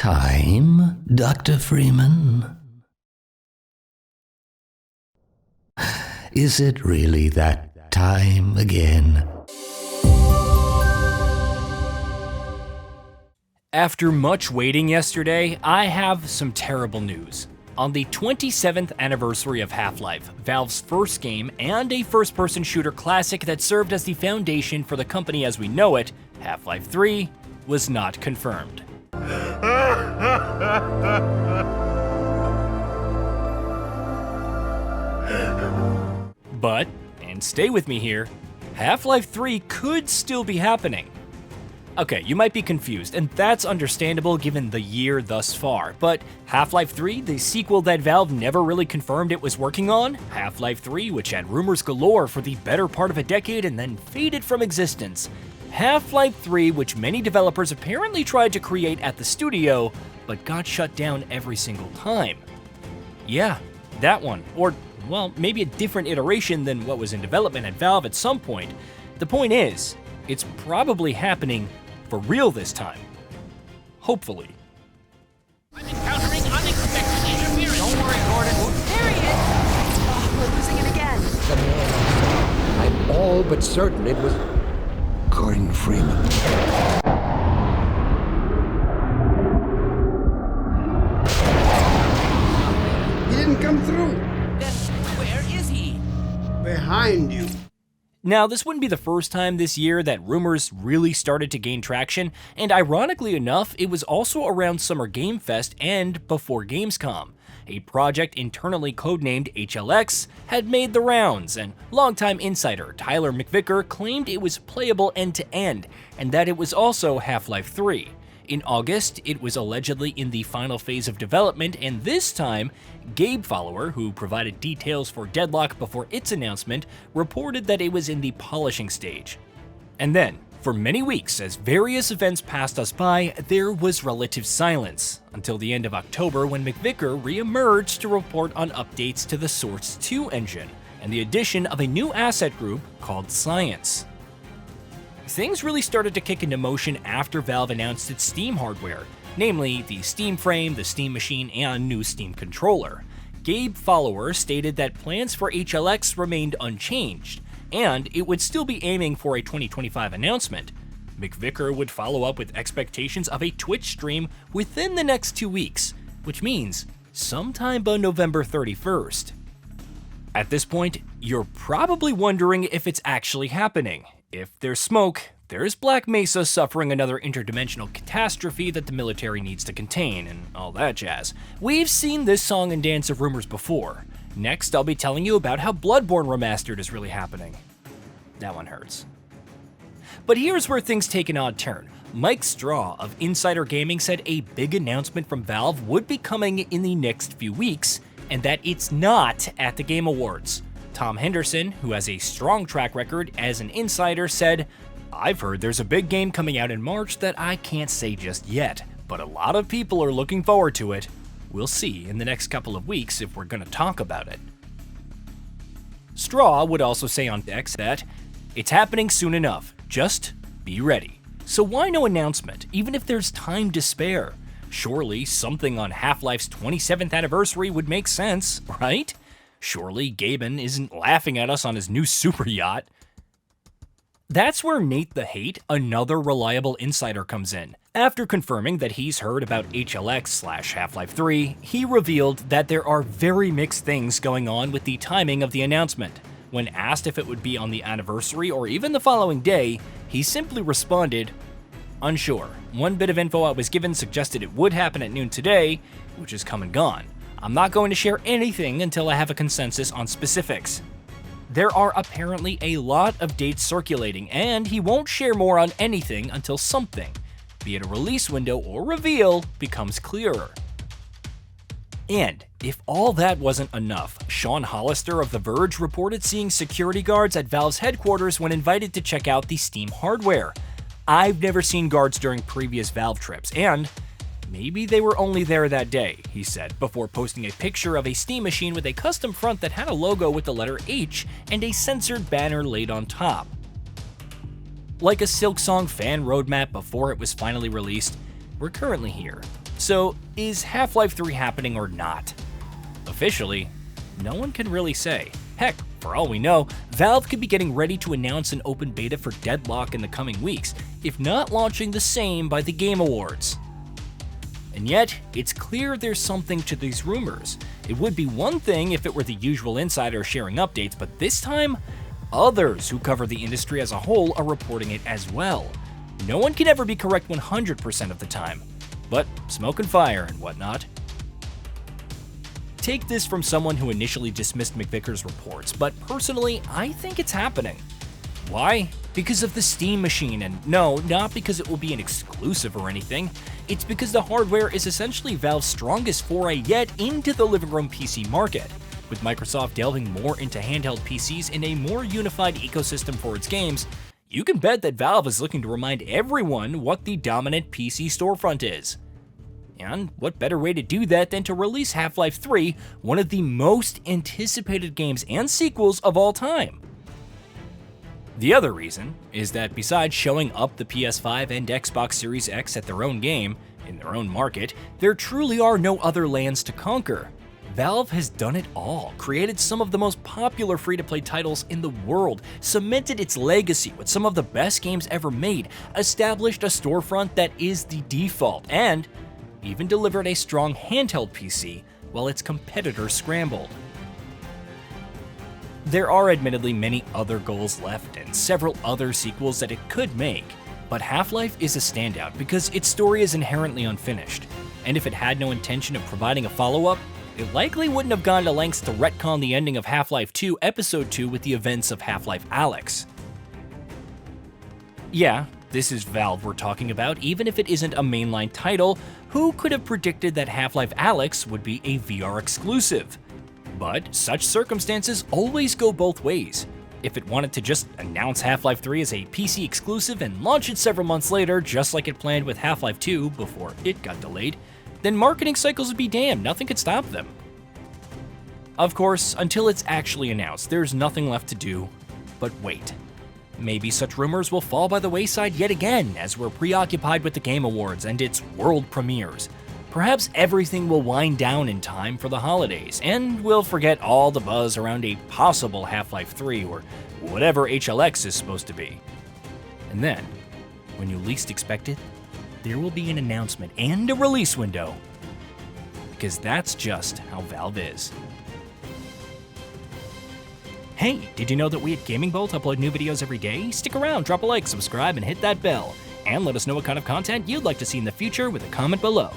time, Dr. Freeman? Is it really that time again? After much waiting yesterday, I have some terrible news. On the 27th anniversary of Half-Life, Valve's first game and a first-person shooter classic that served as the foundation for the company as we know it, Half-Life 3, was not confirmed. But, and stay with me here, Half-Life 3 could still be happening. Okay, you might be confused, and that's understandable given the year thus far, but Half-Life 3, the sequel that Valve never really confirmed it was working on, Half-Life 3, which had rumors galore for the better part of a decade and then faded from existence, Half-Life 3, which many developers apparently tried to create at the studio, but got shut down every single time. Yeah, that one, or, well, maybe a different iteration than what was in development at Valve at some point. The point is, it's probably happening for real this time. Hopefully. I'm encountering unexpected interference. Don't worry, Gordon. There he is! Oh, we're losing it again. I'm all but certain it was Gordon Freeman. He didn't come through. Then where is he? Behind you. Now, this wouldn't be the first time this year that rumors really started to gain traction, and ironically enough, it was also around Summer Game Fest and before Gamescom. A project internally codenamed HLX had made the rounds, and longtime insider Tyler McVicker claimed it was playable end-to-end, and that it was also Half-Life 3. In August, it was allegedly in the final phase of development, and this time, Gabe Follower, who provided details for Deadlock before its announcement, reported that it was in the polishing stage. And then, for many weeks, as various events passed us by, there was relative silence, until the end of October when McVicker re-emerged to report on updates to the Source 2 engine, and the addition of a new asset group called Science. Things really started to kick into motion after Valve announced its Steam hardware, namely the Steam Frame, the Steam Machine, and new Steam controller. Gabe Follower stated that plans for HLX remained unchanged, and it would still be aiming for a 2025 announcement. McVicker would follow up with expectations of a Twitch stream within the next 2 weeks, which means sometime by November 31st. At this point, you're probably wondering if it's actually happening. If there's smoke, there's Black Mesa suffering another interdimensional catastrophe that the military needs to contain, and all that jazz. We've seen this song and dance of rumors before. Next, I'll be telling you about how Bloodborne Remastered is really happening. That one hurts. But here's where things take an odd turn. Mike Straw of Insider Gaming said a big announcement from Valve would be coming in the next few weeks, and that it's not at the Game Awards. Tom Henderson, who has a strong track record as an insider, said, "I've heard there's a big game coming out in March that I can't say just yet, but a lot of people are looking forward to it. We'll see in the next couple of weeks if we're gonna talk about it." Straw would also say on X that, "It's happening soon enough, just be ready." So why no announcement, even if there's time to spare? Surely something on Half-Life's 27th anniversary would make sense, right? Surely Gaben isn't laughing at us on his new super yacht. That's where Nate the Hate, another reliable insider, comes in. After confirming that he's heard about HLX/Half-Life 3, he revealed that there are very mixed things going on with the timing of the announcement. When asked if it would be on the anniversary or even the following day, he simply responded, "Unsure. One bit of info I was given suggested it would happen at noon today, which has come and gone. I'm not going to share anything until I have a consensus on specifics." There are apparently a lot of dates circulating, and he won't share more on anything until something, be it a release window or reveal, becomes clearer. And if all that wasn't enough, Sean Hollister of The Verge reported seeing security guards at Valve's headquarters when invited to check out the Steam hardware. I've never seen guards during previous Valve trips, and maybe they were only there that day, he said, before posting a picture of a Steam machine with a custom front that had a logo with the letter H and a censored banner laid on top. Like a Silksong fan roadmap before it was finally released, we're currently here. So, is Half-Life 3 happening or not? Officially, no one can really say. Heck, for all we know, Valve could be getting ready to announce an open beta for Deadlock in the coming weeks, if not launching the same by the Game Awards. And yet, it's clear there's something to these rumors. It would be one thing if it were the usual insiders sharing updates, but this time, others who cover the industry as a whole are reporting it as well. No one can ever be correct 100% of the time, but smoke and fire and whatnot. Take this from someone who initially dismissed McVicker's reports, but personally, I think it's happening. Why? Because of the Steam machine, and no, not because it will be an exclusive or anything. It's because the hardware is essentially Valve's strongest foray yet into the living room PC market. With Microsoft delving more into handheld PCs and a more unified ecosystem for its games, you can bet that Valve is looking to remind everyone what the dominant PC storefront is. And what better way to do that than to release Half-Life 3, one of the most anticipated games and sequels of all time? The other reason is that besides showing up the PS5 and Xbox Series X at their own game, in their own market, there truly are no other lands to conquer. Valve has done it all, created some of the most popular free-to-play titles in the world, cemented its legacy with some of the best games ever made, established a storefront that is the default, and even delivered a strong handheld PC while its competitors scrambled. There are admittedly many other goals left and several other sequels that it could make, but Half-Life is a standout because its story is inherently unfinished, and if it had no intention of providing a follow-up, it likely wouldn't have gone to lengths to retcon the ending of Half-Life 2 Episode 2 with the events of Half-Life Alyx. Yeah, this is Valve we're talking about, even if it isn't a mainline title. Who could have predicted that Half-Life Alyx would be a VR exclusive? But such circumstances always go both ways. If it wanted to just announce Half-Life 3 as a PC exclusive and launch it several months later, just like it planned with Half-Life 2 before it got delayed, then marketing cycles would be damned, nothing could stop them. Of course, until it's actually announced, there's nothing left to do but wait. Maybe such rumors will fall by the wayside yet again as we're preoccupied with the Game Awards and its world premieres. Perhaps everything will wind down in time for the holidays, and we'll forget all the buzz around a possible Half-Life 3 or whatever HLX is supposed to be. And then, when you least expect it, there will be an announcement and a release window, because that's just how Valve is. Hey, did you know that we at GamingBolt upload new videos every day? Stick around, drop a like, subscribe, and hit that bell. And let us know what kind of content you'd like to see in the future with a comment below.